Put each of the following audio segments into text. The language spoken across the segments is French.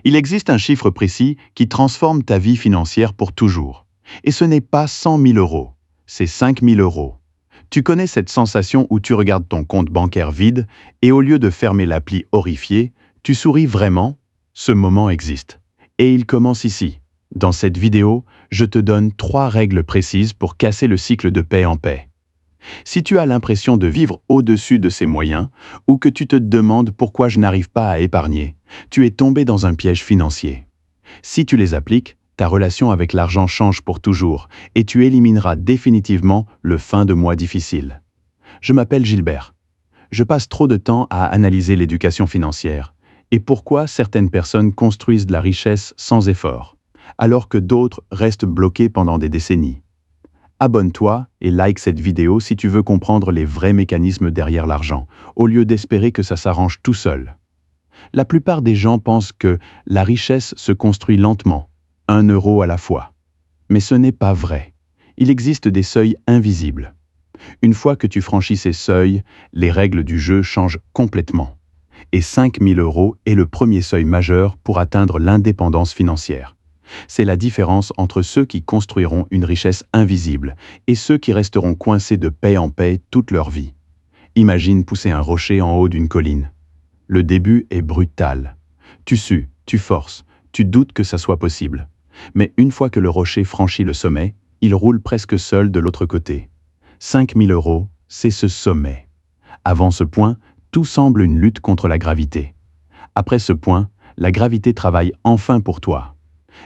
Il existe un chiffre précis qui transforme ta vie financière pour toujours. Et ce n'est pas 100 000 euros, c'est 5 000 euros. Tu connais cette sensation où tu regardes ton compte bancaire vide et au lieu de fermer l'appli horrifié, tu souris vraiment? Ce moment existe. Et il commence ici. Dans cette vidéo, je te donne 3 règles précises pour casser le cycle de paix en paix. Si tu as l'impression de vivre au-dessus de ses moyens ou que tu te demandes pourquoi je n'arrive pas à épargner, tu es tombé dans un piège financier. Si tu les appliques, ta relation avec l'argent change pour toujours et tu élimineras définitivement le fin de mois difficile. Je m'appelle Gilbert. Je passe trop de temps à analyser l'éducation financière et pourquoi certaines personnes construisent de la richesse sans effort, alors que d'autres restent bloquées pendant des décennies. Abonne-toi et like cette vidéo si tu veux comprendre les vrais mécanismes derrière l'argent, au lieu d'espérer que ça s'arrange tout seul. La plupart des gens pensent que la richesse se construit lentement, 1 euro à la fois. Mais ce n'est pas vrai. Il existe des seuils invisibles. Une fois que tu franchis ces seuils, les règles du jeu changent complètement. Et 5 000 euros est le premier seuil majeur pour atteindre l'indépendance financière. C'est la différence entre ceux qui construiront une richesse invisible et ceux qui resteront coincés de paix en paix toute leur vie. Imagine pousser un rocher en haut d'une colline. Le début est brutal. Tu sues, tu forces, tu doutes que ça soit possible. Mais une fois que le rocher franchit le sommet, il roule presque seul de l'autre côté. 5 000 euros, c'est ce sommet. Avant ce point, tout semble une lutte contre la gravité. Après ce point, la gravité travaille enfin pour toi.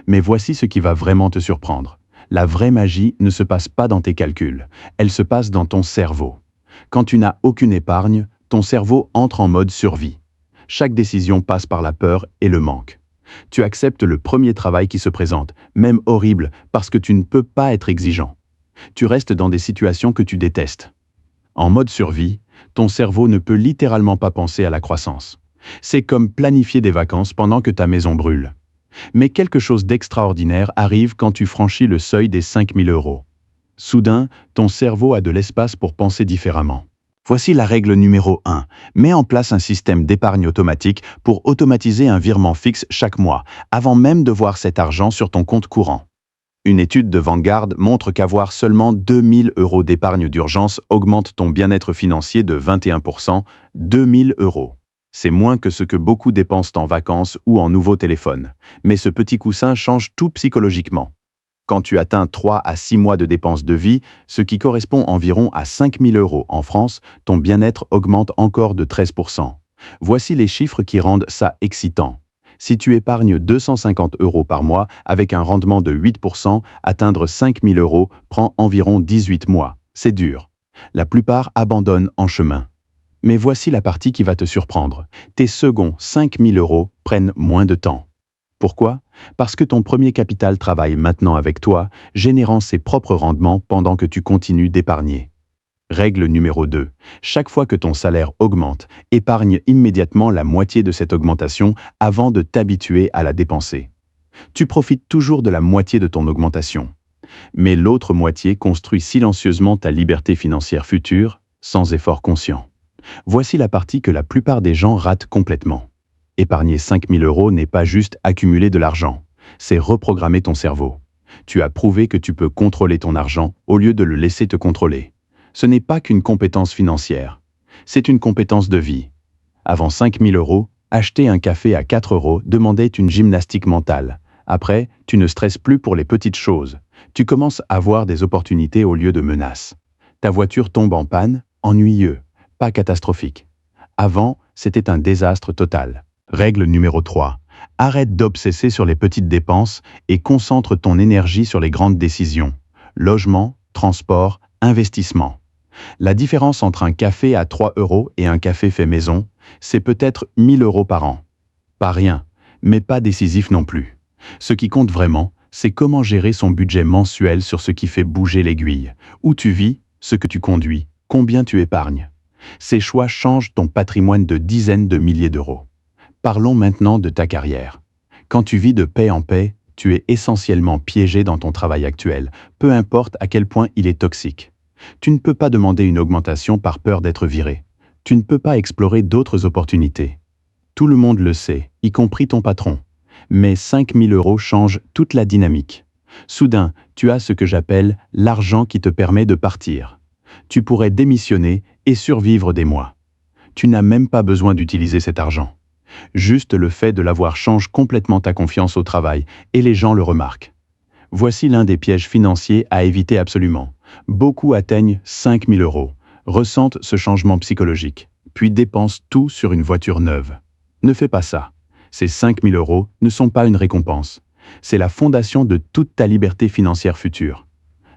Mais voici ce qui va vraiment te surprendre. La vraie magie ne se passe pas dans tes calculs, elle se passe dans ton cerveau. Quand tu n'as aucune épargne, ton cerveau entre en mode survie. Chaque décision passe par la peur et le manque. Tu acceptes le premier travail qui se présente, même horrible, parce que tu ne peux pas être exigeant. Tu restes dans des situations que tu détestes. En mode survie, ton cerveau ne peut littéralement pas penser à la croissance. C'est comme planifier des vacances pendant que ta maison brûle. Mais quelque chose d'extraordinaire arrive quand tu franchis le seuil des 5 000 euros. Soudain, ton cerveau a de l'espace pour penser différemment. Voici la règle numéro 1. Mets en place un système d'épargne automatique pour automatiser un virement fixe chaque mois, avant même de voir cet argent sur ton compte courant. Une étude de Vanguard montre qu'avoir seulement 2 000 euros d'épargne d'urgence augmente ton bien-être financier de 21%, 2 000 euros. C'est moins que ce que beaucoup dépensent en vacances ou en nouveau téléphone. Mais ce petit coussin change tout psychologiquement. Quand tu atteins 3 à 6 mois de dépenses de vie, ce qui correspond environ à 5 000 euros en France, ton bien-être augmente encore de 13%. Voici les chiffres qui rendent ça excitant. Si tu épargnes 250 euros par mois avec un rendement de 8%, atteindre 5 000 euros prend environ 18 mois. C'est dur. La plupart abandonnent en chemin. Mais voici la partie qui va te surprendre. Tes seconds 5 000 euros prennent moins de temps. Pourquoi? Parce que ton premier capital travaille maintenant avec toi, générant ses propres rendements pendant que tu continues d'épargner. Règle numéro 2. Chaque fois que ton salaire augmente, épargne immédiatement la moitié de cette augmentation avant de t'habituer à la dépenser. Tu profites toujours de la moitié de ton augmentation. Mais l'autre moitié construit silencieusement ta liberté financière future, sans effort conscient. Voici la partie que la plupart des gens ratent complètement. Épargner 5 000 euros n'est pas juste accumuler de l'argent, c'est reprogrammer ton cerveau. Tu as prouvé que tu peux contrôler ton argent au lieu de le laisser te contrôler. Ce n'est pas qu'une compétence financière, c'est une compétence de vie. Avant 5 000 euros, acheter un café à 4 euros demandait une gymnastique mentale. Après, tu ne stresses plus pour les petites choses. Tu commences à voir des opportunités au lieu de menaces. Ta voiture tombe en panne, ennuyeux. Pas catastrophique. Avant, c'était un désastre total. Règle numéro 3. Arrête d'obsesser sur les petites dépenses et concentre ton énergie sur les grandes décisions. Logement, transport, investissement. La différence entre un café à 3 euros et un café fait maison, c'est peut-être 1 000 euros par an. Pas rien, mais pas décisif non plus. Ce qui compte vraiment, c'est comment gérer son budget mensuel sur ce qui fait bouger l'aiguille. Où tu vis, ce que tu conduis, combien tu épargnes. Ces choix changent ton patrimoine de dizaines de milliers d'euros. Parlons maintenant de ta carrière. Quand tu vis de paix en paix, tu es essentiellement piégé dans ton travail actuel, peu importe à quel point il est toxique. Tu ne peux pas demander une augmentation par peur d'être viré. Tu ne peux pas explorer d'autres opportunités. Tout le monde le sait, y compris ton patron. Mais 5 000 € changent toute la dynamique. Soudain, tu as ce que j'appelle l'argent qui te permet de partir. Tu pourrais démissionner et survivre des mois. Tu n'as même pas besoin d'utiliser cet argent. Juste le fait de l'avoir change complètement ta confiance au travail et les gens le remarquent. Voici l'un des pièges financiers à éviter absolument. Beaucoup atteignent 5 000 €, ressentent ce changement psychologique, puis dépensent tout sur une voiture neuve. Ne fais pas ça. Ces 5 000 € ne sont pas une récompense. C'est la fondation de toute ta liberté financière future.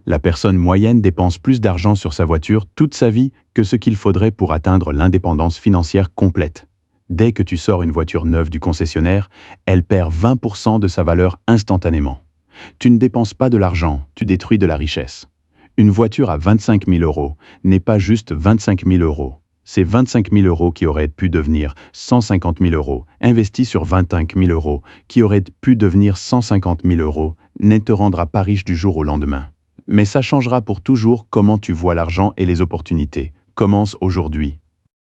La personne moyenne dépense plus d'argent sur sa voiture toute sa vie que ce qu'il faudrait pour atteindre l'indépendance financière complète. Dès que tu sors une voiture neuve du concessionnaire, elle perd 20% de sa valeur instantanément. Tu ne dépenses pas de l'argent, tu détruis de la richesse. Une voiture à 25 000 € n'est pas juste 25 000 €. C'est 25 000 € qui auraient pu devenir 150 000 €, investis sur 25 000 € qui auraient pu devenir 150 000 €, ne te rendra pas riche du jour au lendemain. Mais ça changera pour toujours comment tu vois l'argent et les opportunités. Commence aujourd'hui.